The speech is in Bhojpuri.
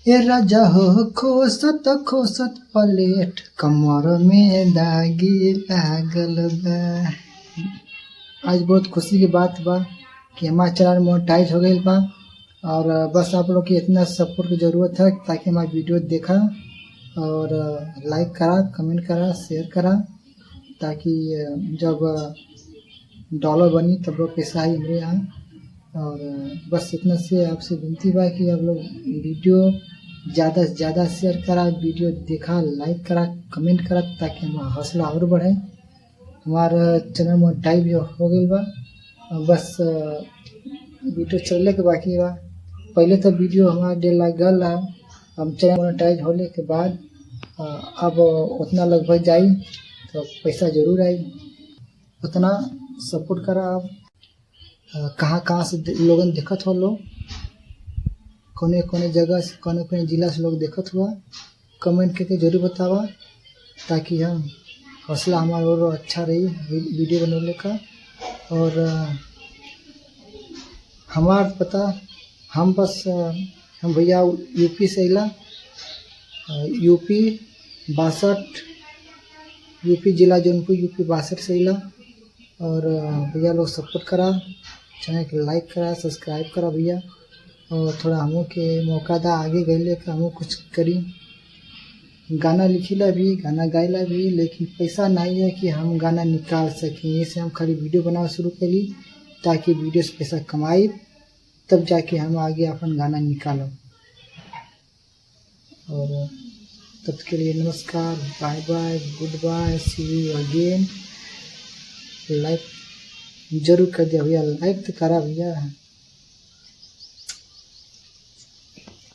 ए राजा हो खोसत खोसत पलेट कमर में दागी लागल बा। आज बहुत खुशी की बात बा कि हमारा चैनल मोनेटाइज हो गई बा। और बस आप लोग की इतना सपोर्ट की ज़रूरत है ताकि हमारी वीडियो देखा और लाइक करा, कमेंट करा, शेयर करा, ताकि जब डॉलर बनी तब लोग पैसा आई मेरे यहाँ। और बस इतना से आपसे विनती बा कि आप लोग वीडियो ज़्यादा से ज़्यादा शेयर करा, वीडियो देखा, लाइक करा, कमेंट करा, ताकि हमारा हौसला और बढ़े। हमारा चैनल मोनेटाइज हो गई बा। बस वीडियो चलने के बाकी बा। पहले तो वीडियो हमारा 1.5 लाख गल है। अब चैनल मोनेटाइज होने के बाद अब उतना लगभग जाई तो पैसा ज़रूर आई। उतना सपोर्ट करा। आप कहाँ कहाँ से लोगन देखत हो, लोग कोने कोने जगह से, कोने कोने ज़िला से लोग देखत हुआ, कमेंट करके ज़रूर बतावा ताकि हम हौसला हमारा और अच्छा रही वीडियो बनाने का। और हमार पता हम बस हम भैया यूपी से अला, यूपी 62, यूपी जिला जौनपुर, यूपी 62 से अला। और भैया लोग सपोर्ट करा, चैनल के लाइक करा, सब्सक्राइब करा भैया। और थोड़ा हमों के मौका दा आगे गए का हमों कुछ करी। गाना लिखीला भी, गाना गाइला भी, लेकिन पैसा नहीं है कि हम गाना निकाल सकें। इसे हम खाली वीडियो बनाना शुरू करी ताकि वीडियो से पैसा कमाई, तब जाके हम आगे अपन गाना निकालो। और तब के लिए नमस्कार, bye bye, goodbye, see you again. Like जरूर कर दिया भैया, लाइक तो करा भैया।